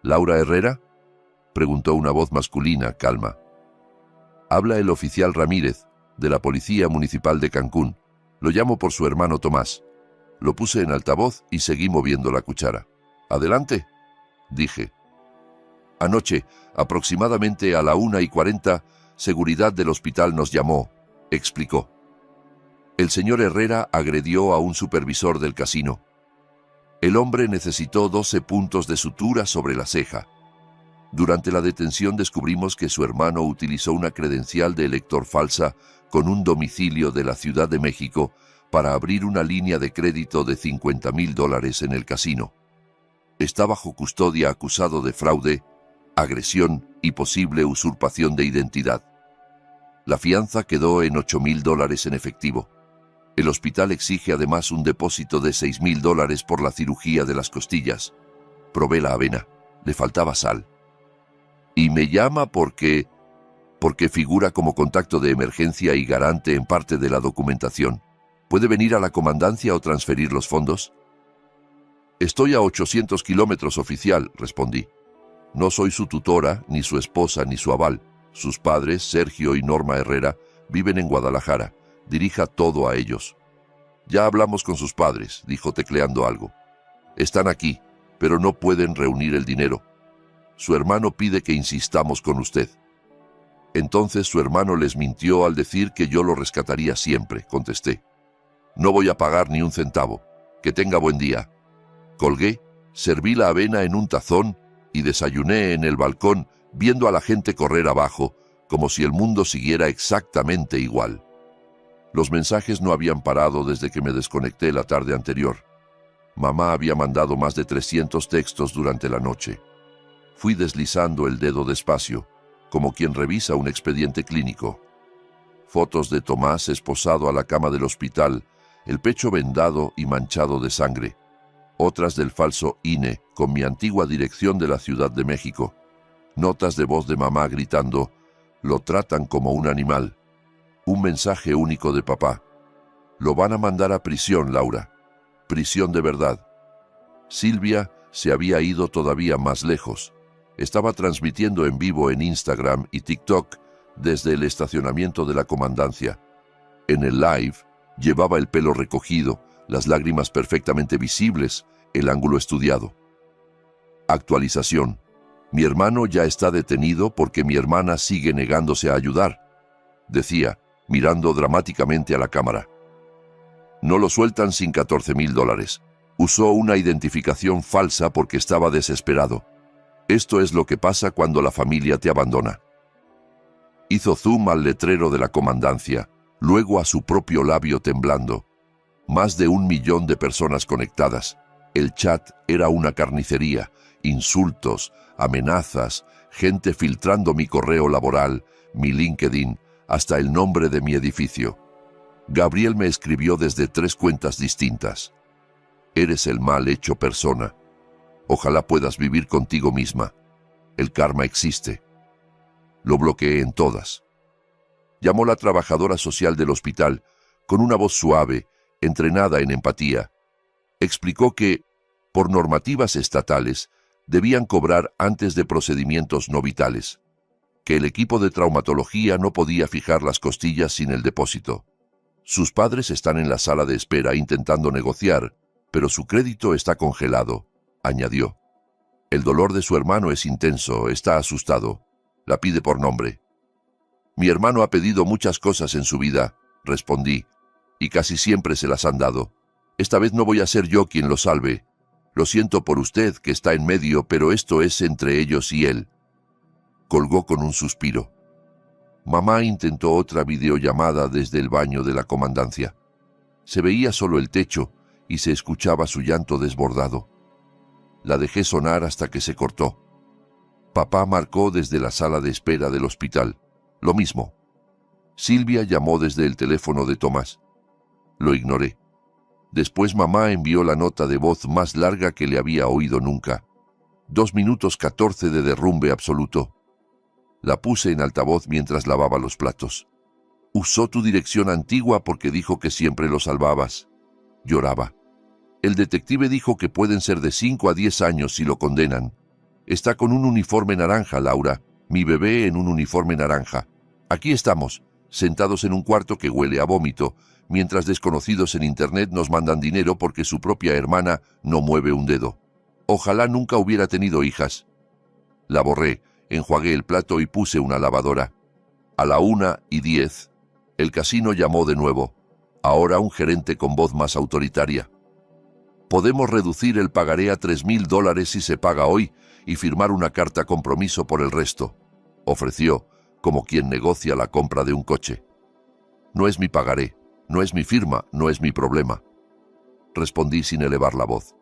¿Laura Herrera?, preguntó una voz masculina, calma. Habla el oficial Ramírez, de la Policía Municipal de Cancún. Lo llamo por su hermano Tomás. Lo puse en altavoz y seguí moviendo la cuchara. «Adelante», dije. Anoche, aproximadamente a la 1:40, seguridad del hospital nos llamó, explicó. El señor Herrera agredió a un supervisor del casino. El hombre necesitó 12 puntos de sutura sobre la ceja. Durante la detención descubrimos que su hermano utilizó una credencial de elector falsa con un domicilio de la Ciudad de México para abrir una línea de crédito de $50,000 en el casino. Está bajo custodia acusado de fraude, agresión y posible usurpación de identidad. La fianza quedó en $8,000 en efectivo. El hospital exige además un depósito de $6,000 por la cirugía de las costillas. Probé la avena, le faltaba sal. Y me llama porque figura como contacto de emergencia y garante en parte de la documentación. ¿Puede venir a la comandancia o transferir los fondos? Estoy a 800 kilómetros, oficial, respondí. No soy su tutora, ni su esposa, ni su aval. Sus padres, Sergio y Norma Herrera, viven en Guadalajara. Dirija todo a ellos. Ya hablamos con sus padres, dijo tecleando algo. Están aquí, pero no pueden reunir el dinero. Su hermano pide que insistamos con usted. Entonces su hermano les mintió al decir que yo lo rescataría siempre, contesté. No voy a pagar ni un centavo. Que tenga buen día. Colgué, serví la avena en un tazón y desayuné en el balcón viendo a la gente correr abajo, como si el mundo siguiera exactamente igual. Los mensajes no habían parado desde que me desconecté la tarde anterior. Mamá había mandado más de 300 textos durante la noche. Fui deslizando el dedo despacio, como quien revisa un expediente clínico. Fotos de Tomás esposado a la cama del hospital, el pecho vendado y manchado de sangre. Otras del falso INE con mi antigua dirección de la Ciudad de México. Notas de voz de mamá gritando: «Lo tratan como un animal». Un mensaje único de papá: «Lo van a mandar a prisión, Laura. Prisión de verdad». Silvia se había ido todavía más lejos. Estaba transmitiendo en vivo en Instagram y TikTok desde el estacionamiento de la comandancia. En el live llevaba el pelo recogido, las lágrimas perfectamente visibles, el ángulo estudiado. Actualización. Mi hermano ya está detenido porque mi hermana sigue negándose a ayudar, decía, mirando dramáticamente a la cámara. No lo sueltan sin $14,000. Usó una identificación falsa porque estaba desesperado. Esto es lo que pasa cuando la familia te abandona. Hizo zoom al letrero de la comandancia, luego a su propio labio temblando. Más de 1 millón de personas conectadas. El chat era una carnicería insultos, amenazas, gente filtrando mi correo laboral, mi LinkedIn, hasta el nombre de mi edificio. Gabriel me escribió desde 3 cuentas distintas. Eres el mal hecho persona. Ojalá puedas vivir contigo misma. El karma existe. Lo bloqueé en todas. Llamó la trabajadora social del hospital, con una voz suave, entrenada en empatía. Explicó que, por normativas estatales, debían cobrar antes de procedimientos no vitales, que el equipo de traumatología no podía fijar las costillas sin el depósito. Sus padres están en la sala de espera intentando negociar, pero su crédito está congelado, añadió. El dolor de su hermano es intenso, está asustado. La pide por nombre. Mi hermano ha pedido muchas cosas en su vida, respondí, y casi siempre se las han dado. Esta vez no voy a ser yo quien lo salve. Lo siento por usted, que está en medio, pero esto es entre ellos y él. Colgó con un suspiro. Mamá intentó otra videollamada desde el baño de la comandancia. Se veía solo el techo y se escuchaba su llanto desbordado. La dejé sonar hasta que se cortó. Papá marcó desde la sala de espera del hospital. Lo mismo. Silvia llamó desde el teléfono de Tomás. Lo ignoré. Después mamá envió la nota de voz más larga que le había oído nunca. 2 minutos 14 de derrumbe absoluto. La puse en altavoz mientras lavaba los platos. Usó tu dirección antigua porque dijo que siempre lo salvabas. Lloraba. El detective dijo que pueden ser de 5 a 10 años si lo condenan. Está con un uniforme naranja, Laura. Mi bebé en un uniforme naranja. Aquí estamos, sentados en un cuarto que huele a vómito, mientras desconocidos en Internet nos mandan dinero porque su propia hermana no mueve un dedo. Ojalá nunca hubiera tenido hijas. La borré, enjuagué el plato y puse una lavadora. A la 1:10, el casino llamó de nuevo. Ahora un gerente con voz más autoritaria. Podemos reducir el pagaré a $3,000 si se paga hoy y firmar una carta compromiso por el resto, ofreció, como quien negocia la compra de un coche. No es mi pagaré, no es mi firma, no es mi problema. Respondí sin elevar la voz.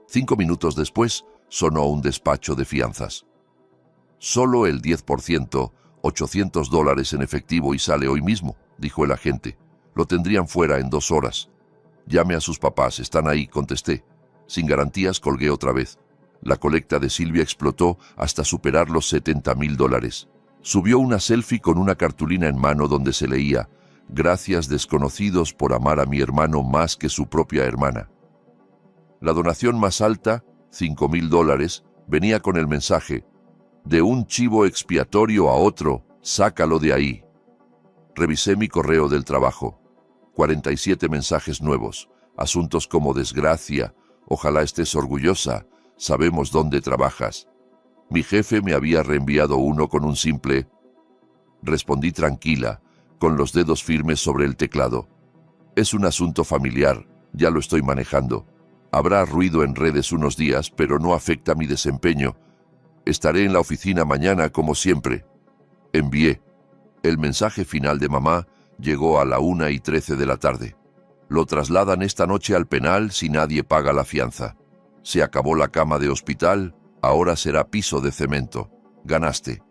5 minutos después sonó un despacho de fianzas. Solo el 10%, $800 en efectivo y sale hoy mismo, dijo el agente. Lo tendrían fuera en 2 horas. Llame a sus papás, están ahí, contesté. Sin garantías colgué otra vez. La colecta de Silvia explotó hasta superar los $70,000. Subió una selfie con una cartulina en mano donde se leía: «Gracias desconocidos por amar a mi hermano más que su propia hermana». La donación más alta, $5,000, venía con el mensaje: «De un chivo expiatorio a otro, sácalo de ahí». Revisé mi correo del trabajo. 47 mensajes nuevos. Asuntos como desgracia, ojalá estés orgullosa, sabemos dónde trabajas. Mi jefe me había reenviado uno con un simple. Respondí tranquila, con los dedos firmes sobre el teclado. Es un asunto familiar, ya lo estoy manejando. Habrá ruido en redes unos días, pero no afecta mi desempeño. Estaré en la oficina mañana como siempre. Envié. El mensaje final de mamá llegó a la 1:13 de la tarde. Lo trasladan esta noche al penal si nadie paga la fianza. Se acabó la cama de hospital, ahora será piso de cemento. Ganaste.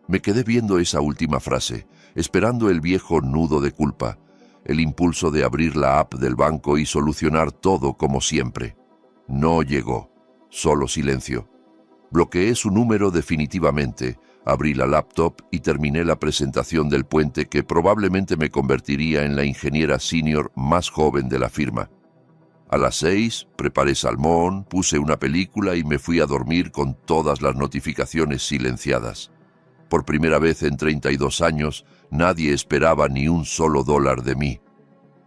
Me quedé viendo esa última frase, esperando el viejo nudo de culpa, el impulso de abrir la app del banco y solucionar todo como siempre. No llegó. Solo silencio. Bloqueé su número definitivamente, abrí la laptop y terminé la presentación del puente que probablemente me convertiría en la ingeniera senior más joven de la firma. A las 6 preparé salmón, puse una película y me fui a dormir con todas las notificaciones silenciadas. Por primera vez en 32 años, nadie esperaba ni un solo dólar de mí.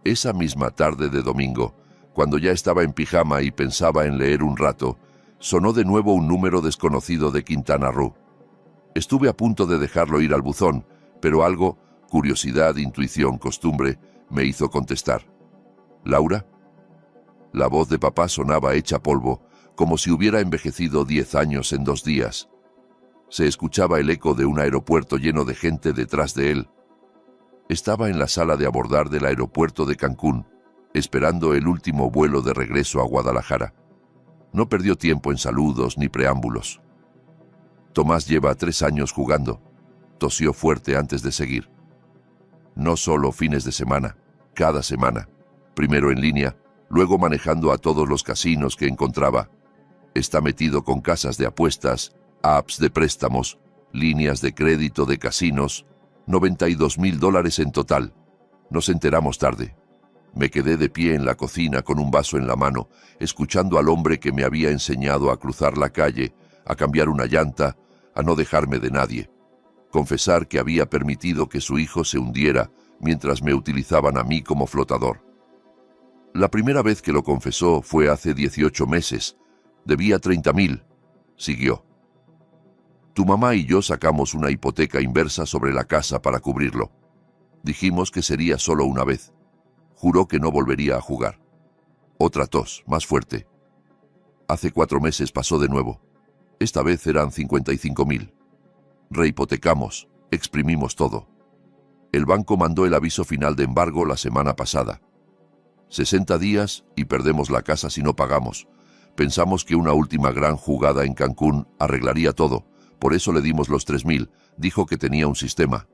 Esa misma tarde de domingo, cuando ya estaba en pijama y pensaba en leer un rato, sonó de nuevo un número desconocido de Quintana Roo. Estuve a punto de dejarlo ir al buzón, pero algo, curiosidad, intuición, costumbre, me hizo contestar. ¿Laura? La voz de papá sonaba hecha polvo, como si hubiera envejecido 10 años en 2 días. Se escuchaba el eco de un aeropuerto lleno de gente detrás de él. Estaba en la sala de abordar del aeropuerto de Cancún, esperando el último vuelo de regreso a Guadalajara. No perdió tiempo en saludos ni preámbulos. Tomás lleva 3 años jugando. Tosió fuerte antes de seguir. No solo fines de semana, cada semana. Primero en línea, luego manejando a todos los casinos que encontraba. Está metido con casas de apuestas, apps de préstamos, líneas de crédito de casinos, $92,000 en total. Nos enteramos tarde. Me quedé de pie en la cocina con un vaso en la mano, escuchando al hombre que me había enseñado a cruzar la calle, a cambiar una llanta, a no dejarme de nadie. Confesar que había permitido que su hijo se hundiera mientras me utilizaban a mí como flotador. La primera vez que lo confesó fue hace 18 meses. Debía 30,000. Siguió. Tu mamá y yo sacamos una hipoteca inversa sobre la casa para cubrirlo. Dijimos que sería solo una vez. Juró que no volvería a jugar. Otra tos, más fuerte. Hace 4 meses pasó de nuevo. Esta vez eran 55,000. Rehipotecamos, exprimimos todo. El banco mandó el aviso final de embargo la semana pasada. 60 días y perdemos la casa si no pagamos. Pensamos que una última gran jugada en Cancún arreglaría todo. Por eso le dimos los 3,000. Dijo que tenía un sistema.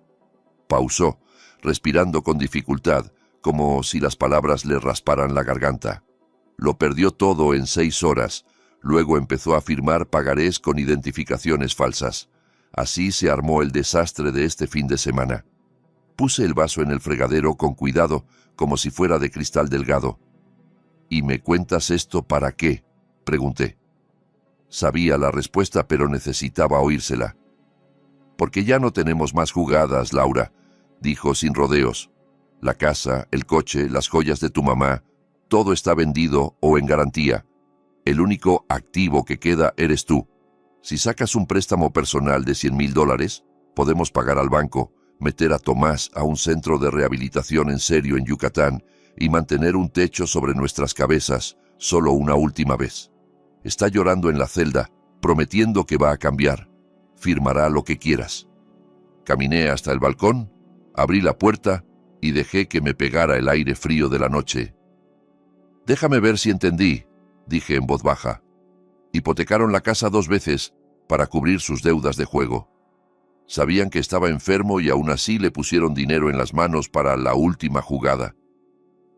Pausó, respirando con dificultad, como si las palabras le rasparan la garganta. Lo perdió todo en 6 horas. Luego empezó a firmar pagarés con identificaciones falsas. Así se armó el desastre de este fin de semana. Puse el vaso en el fregadero con cuidado, como si fuera de cristal delgado. ¿Y me cuentas esto para qué?, pregunté. Sabía la respuesta, pero necesitaba oírsela. Porque ya no tenemos más jugadas, Laura, dijo sin rodeos. La casa, el coche, las joyas de tu mamá, todo está vendido o en garantía. El único activo que queda eres tú. Si sacas un préstamo personal de $100,000, podemos pagar al banco, meter a Tomás a un centro de rehabilitación en serio en Yucatán y mantener un techo sobre nuestras cabezas solo una última vez. Está llorando en la celda, prometiendo que va a cambiar. Firmará lo que quieras. Caminé hasta el balcón, abrí la puerta y dejé que me pegara el aire frío de la noche. Déjame ver si entendí, dije en voz baja. Hipotecaron la casa 2 veces para cubrir sus deudas de juego. Sabían que estaba enfermo y aún así le pusieron dinero en las manos para la última jugada.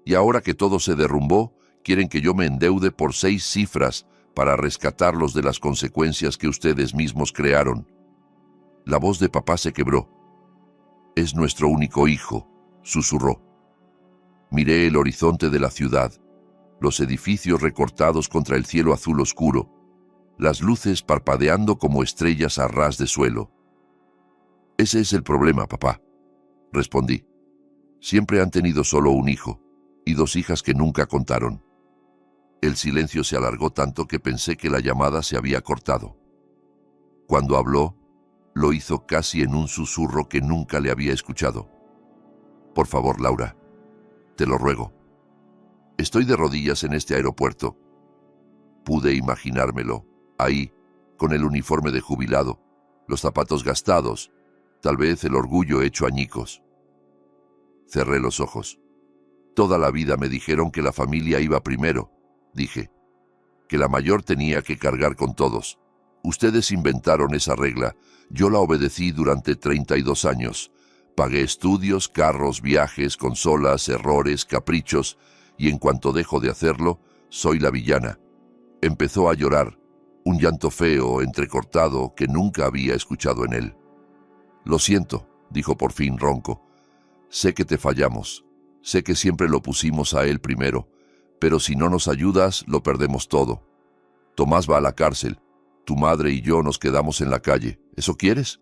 Y ahora que todo se derrumbó, quieren que yo me endeude por 6 cifras para rescatarlos de las consecuencias que ustedes mismos crearon. La voz de papá se quebró. Es nuestro único hijo, susurró. Miré el horizonte de la ciudad, los edificios recortados contra el cielo azul oscuro, las luces parpadeando como estrellas a ras de suelo. Ese es el problema, papá, respondí. Siempre han tenido solo un hijo y 2 hijas que nunca contaron. El silencio se alargó tanto que pensé que la llamada se había cortado. Cuando habló, lo hizo casi en un susurro que nunca le había escuchado. Por favor, Laura, te lo ruego. Estoy de rodillas en este aeropuerto. Pude imaginármelo, ahí, con el uniforme de jubilado, los zapatos gastados, tal vez el orgullo hecho añicos. Cerré los ojos. Toda la vida me dijeron que la familia iba primero, dije, que la mayor tenía que cargar con todos. Ustedes inventaron esa regla, yo la obedecí durante 32 años. Pagué estudios, carros, viajes, consolas, errores, caprichos, y en cuanto dejo de hacerlo, soy la villana. Empezó a llorar, un llanto feo, entrecortado, que nunca había escuchado en él. Lo siento, dijo por fin ronco. Sé que te fallamos, sé que siempre lo pusimos a él primero, pero si no nos ayudas, lo perdemos todo. Tomás va a la cárcel, tu madre y yo nos quedamos en la calle. ¿Eso quieres?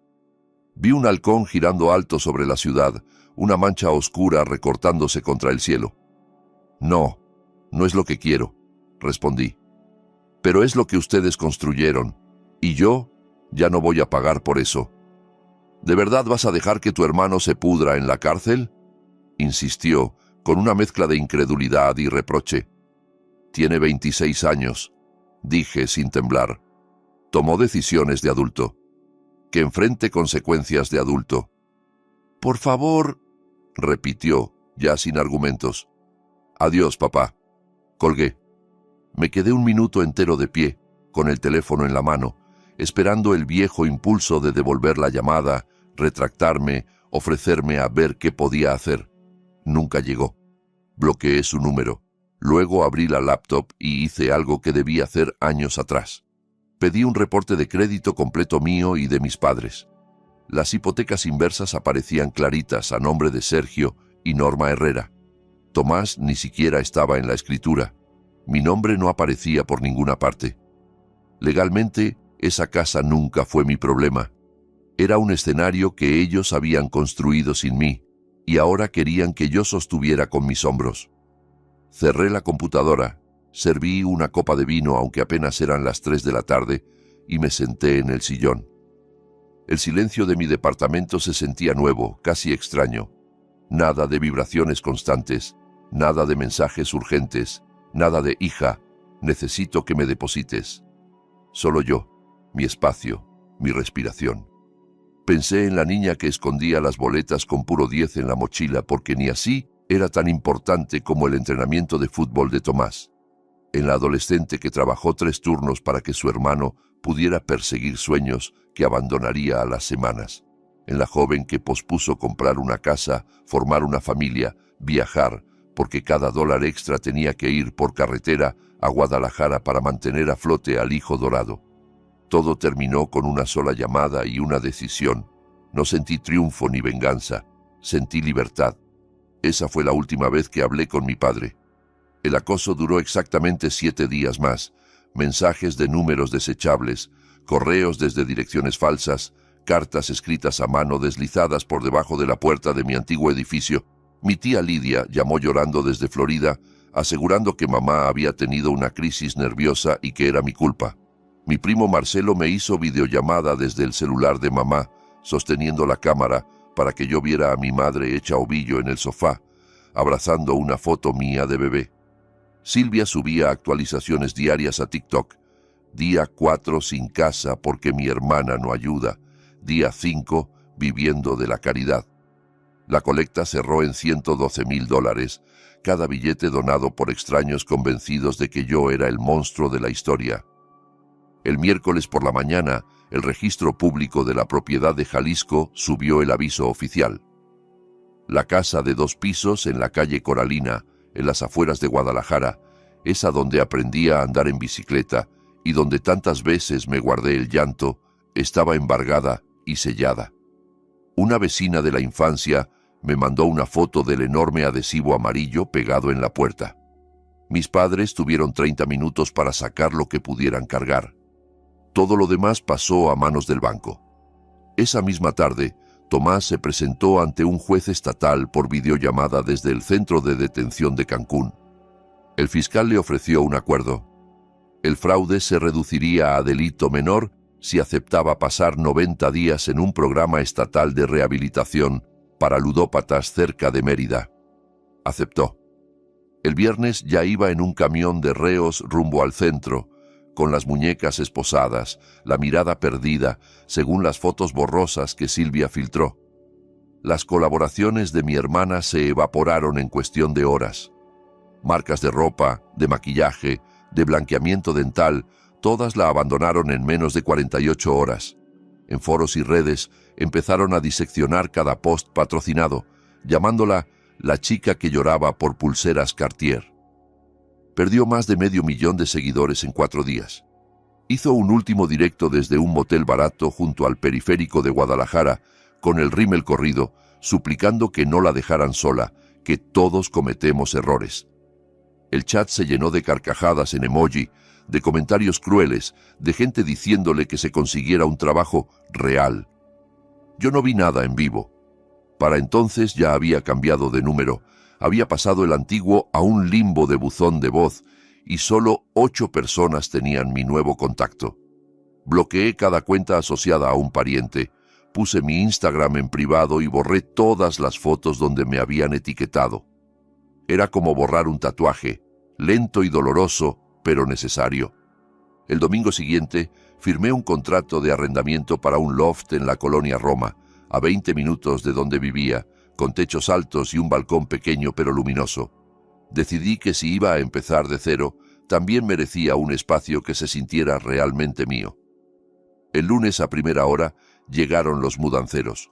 Vi un halcón girando alto sobre la ciudad, una mancha oscura recortándose contra el cielo. No, no es lo que quiero, respondí. Pero es lo que ustedes construyeron, y yo ya no voy a pagar por eso. ¿De verdad vas a dejar que tu hermano se pudra en la cárcel?, insistió, con una mezcla de incredulidad y reproche. Tiene 26 años, dije sin temblar. Tomó decisiones de adulto. Que enfrente consecuencias de adulto. Por favor, repitió, ya sin argumentos. Adiós, papá. Colgué. Me quedé un minuto entero de pie, con el teléfono en la mano, esperando el viejo impulso de devolver la llamada, retractarme, ofrecerme a ver qué podía hacer. Nunca llegó. Bloqueé su número. Luego abrí la laptop y hice algo que debí hacer años atrás. Pedí un reporte de crédito completo mío y de mis padres. Las hipotecas inversas aparecían claritas a nombre de Sergio y Norma Herrera. Tomás ni siquiera estaba en la escritura. Mi nombre no aparecía por ninguna parte. Legalmente, esa casa nunca fue mi problema. Era un escenario que ellos habían construido sin mí, y ahora querían que yo sostuviera con mis hombros. Cerré la computadora, serví una copa de vino aunque apenas eran las 3 de la tarde, y me senté en el sillón. El silencio de mi departamento se sentía nuevo, casi extraño. Nada de vibraciones constantes, nada de mensajes urgentes, nada de hija, necesito que me deposites. Solo yo, mi espacio, mi respiración. Pensé en la niña que escondía las boletas con puro 10 en la mochila porque ni así era tan importante como el entrenamiento de fútbol de Tomás. En la adolescente que trabajó 3 turnos para que su hermano pudiera perseguir sueños que abandonaría a las semanas. En la joven que pospuso comprar una casa, formar una familia, viajar, porque cada dólar extra tenía que ir por carretera a Guadalajara para mantener a flote al hijo dorado. Todo terminó con una sola llamada y una decisión. No sentí triunfo ni venganza, sentí libertad. Esa fue la última vez que hablé con mi padre. El acoso duró exactamente 7 días más. Mensajes de números desechables, correos desde direcciones falsas, cartas escritas a mano deslizadas por debajo de la puerta de mi antiguo edificio. Mi tía Lidia llamó llorando desde Florida, asegurando que mamá había tenido una crisis nerviosa y que era mi culpa. Mi primo Marcelo me hizo videollamada desde el celular de mamá, sosteniendo la cámara para que yo viera a mi madre hecha ovillo en el sofá, abrazando una foto mía de bebé. Silvia subía actualizaciones diarias a TikTok. Día 4 sin casa porque mi hermana no ayuda. Día 5 viviendo de la caridad. La colecta cerró en $112,000, cada billete donado por extraños convencidos de que yo era el monstruo de la historia. El miércoles por la mañana, el registro público de la propiedad de Jalisco subió el aviso oficial. La casa de 2 pisos en la calle Coralina, en las afueras de Guadalajara, esa donde aprendí a andar en bicicleta y donde tantas veces me guardé el llanto, estaba embargada y sellada. Una vecina de la infancia me mandó una foto del enorme adhesivo amarillo pegado en la puerta. Mis padres tuvieron 30 minutos para sacar lo que pudieran cargar. Todo lo demás pasó a manos del banco. Esa misma tarde, Tomás se presentó ante un juez estatal por videollamada desde el centro de detención de Cancún. El fiscal le ofreció un acuerdo. El fraude se reduciría a delito menor si aceptaba pasar 90 días en un programa estatal de rehabilitación para ludópatas cerca de Mérida. Aceptó. El viernes ya iba en un camión de reos rumbo al centro, con las muñecas esposadas, la mirada perdida, según las fotos borrosas que Silvia filtró. Las colaboraciones de mi hermana se evaporaron en cuestión de horas. Marcas de ropa, de maquillaje, de blanqueamiento dental, todas la abandonaron en menos de 48 horas. En foros y redes empezaron a diseccionar cada post patrocinado, llamándola la chica que lloraba por pulseras Cartier. Perdió más de 500,000 de seguidores en 4 días. Hizo un último directo desde un motel barato junto al periférico de Guadalajara, con el rímel corrido, suplicando que no la dejaran sola, que todos cometemos errores. El chat se llenó de carcajadas en emoji, de comentarios crueles, de gente diciéndole que se consiguiera un trabajo real. Yo no vi nada en vivo. Para entonces ya había cambiado de número, había pasado el antiguo a un limbo de buzón de voz y solo 8 personas tenían mi nuevo contacto. Bloqueé cada cuenta asociada a un pariente, puse mi Instagram en privado y borré todas las fotos donde me habían etiquetado. Era como borrar un tatuaje, lento y doloroso, pero necesario. El domingo siguiente firmé un contrato de arrendamiento para un loft en la colonia Roma, a 20 minutos de donde vivía, con techos altos y un balcón pequeño pero luminoso. Decidí que si iba a empezar de cero, también merecía un espacio que se sintiera realmente mío. El lunes a primera hora llegaron los mudanceros.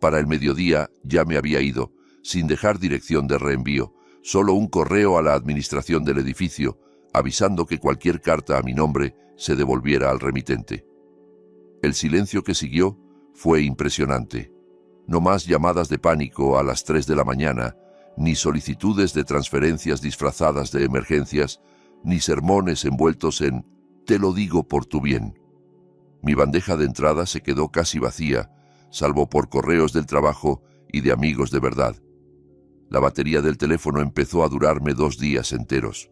Para el mediodía ya me había ido, sin dejar dirección de reenvío, solo un correo a la administración del edificio, avisando que cualquier carta a mi nombre se devolviera al remitente. El silencio que siguió fue impresionante. No más llamadas de pánico a las 3 de la mañana, ni solicitudes de transferencias disfrazadas de emergencias, ni sermones envueltos en «te lo digo por tu bien». Mi bandeja de entrada se quedó casi vacía, salvo por correos del trabajo y de amigos de verdad. La batería del teléfono empezó a durarme 2 días enteros.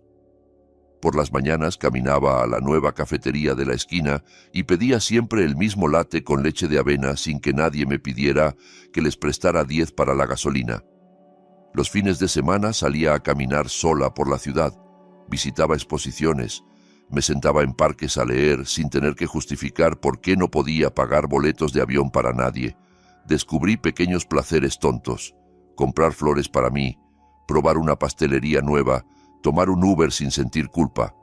Por las mañanas caminaba a la nueva cafetería de la esquina y pedía siempre el mismo latte con leche de avena sin que nadie me pidiera que les prestara 10 para la gasolina. Los fines de semana salía a caminar sola por la ciudad, visitaba exposiciones, me sentaba en parques a leer sin tener que justificar por qué no podía pagar boletos de avión para nadie. Descubrí pequeños placeres tontos, comprar flores para mí, probar una pastelería nueva, tomar un Uber sin sentir culpa.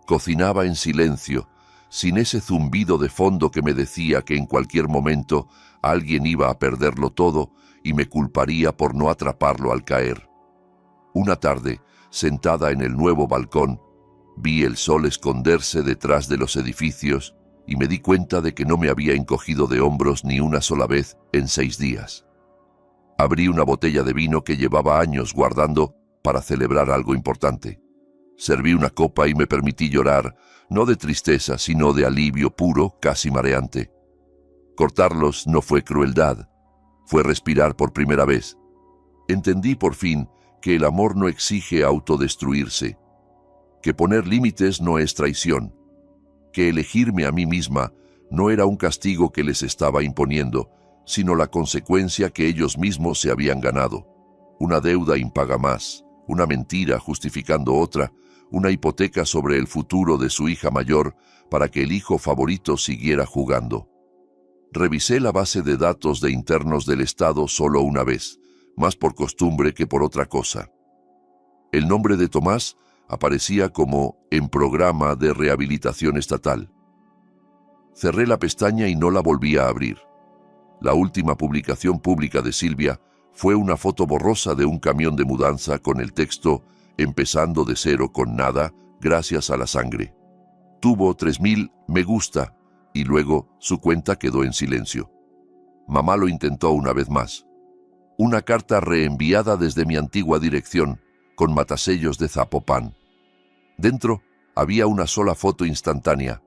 Cocinaba en silencio, sin ese zumbido de fondo que me decía que en cualquier momento alguien iba a perderlo todo y me culparía por no atraparlo al caer. Una tarde, sentada en el nuevo balcón, vi el sol esconderse detrás de los edificios y me di cuenta de que no me había encogido de hombros ni una sola vez en 6 días. Abrí una botella de vino que llevaba años guardando para celebrar algo importante. Serví una copa y me permití llorar, no de tristeza, sino de alivio puro, casi mareante. Cortarlos no fue crueldad, fue respirar por primera vez. Entendí por fin que el amor no exige autodestruirse, que poner límites no es traición, que elegirme a mí misma no era un castigo que les estaba imponiendo, sino la consecuencia que ellos mismos se habían ganado. Una deuda impaga más, una mentira justificando otra, una hipoteca sobre el futuro de su hija mayor para que el hijo favorito siguiera jugando. Revisé la base de datos de internos del Estado solo una vez, más por costumbre que por otra cosa. El nombre de Tomás aparecía como en programa de rehabilitación estatal. Cerré la pestaña y no la volví a abrir. La última publicación pública de Silvia fue una foto borrosa de un camión de mudanza con el texto «Empezando de cero con nada, gracias a la sangre». Tuvo 3000 me gusta y luego su cuenta quedó en silencio. Mamá lo intentó una vez más. Una carta reenviada desde mi antigua dirección, con matasellos de Zapopan. Dentro había una sola foto instantánea.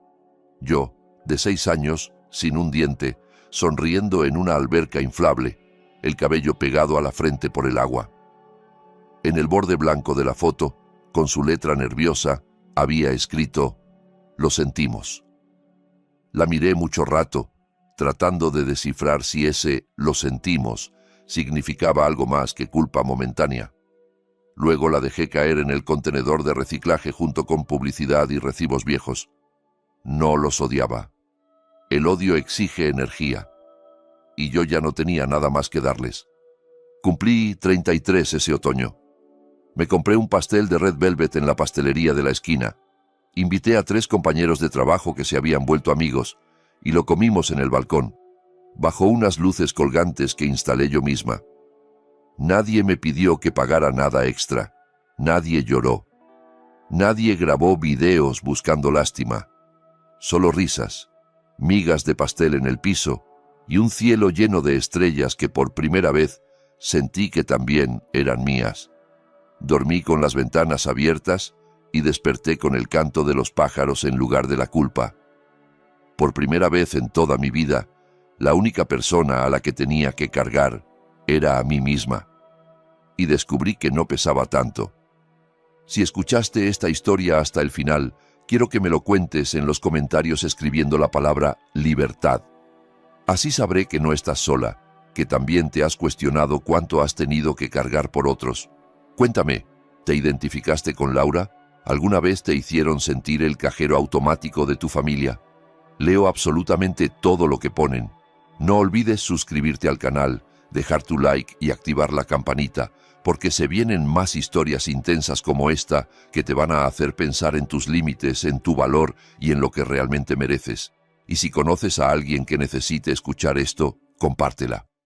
Yo, de 6 años, sin un diente, sonriendo en una alberca inflable, el cabello pegado a la frente por el agua. En el borde blanco de la foto, con su letra nerviosa, había escrito: «Lo sentimos». La miré mucho rato, tratando de descifrar si ese «lo sentimos» significaba algo más que culpa momentánea. Luego la dejé caer en el contenedor de reciclaje junto con publicidad y recibos viejos. No los odiaba. El odio exige energía. Y yo ya no tenía nada más que darles. Cumplí 33 ese otoño. Me compré un pastel de Red Velvet en la pastelería de la esquina. Invité a 3 compañeros de trabajo que se habían vuelto amigos y lo comimos en el balcón, bajo unas luces colgantes que instalé yo misma. Nadie me pidió que pagara nada extra. Nadie lloró. Nadie grabó videos buscando lástima. Solo risas, migas de pastel en el piso y un cielo lleno de estrellas que por primera vez sentí que también eran mías. Dormí con las ventanas abiertas y desperté con el canto de los pájaros en lugar de la culpa. Por primera vez en toda mi vida, la única persona a la que tenía que cargar era a mí misma. Y descubrí que no pesaba tanto. Si escuchaste esta historia hasta el final, quiero que me lo cuentes en los comentarios escribiendo la palabra libertad. Así sabré que no estás sola, que también te has cuestionado cuánto has tenido que cargar por otros. Cuéntame, ¿te identificaste con Laura? ¿Alguna vez te hicieron sentir el cajero automático de tu familia? Leo absolutamente todo lo que ponen. No olvides suscribirte al canal, dejar tu like y activar la campanita, porque se vienen más historias intensas como esta que te van a hacer pensar en tus límites, en tu valor y en lo que realmente mereces. Y si conoces a alguien que necesite escuchar esto, compártela.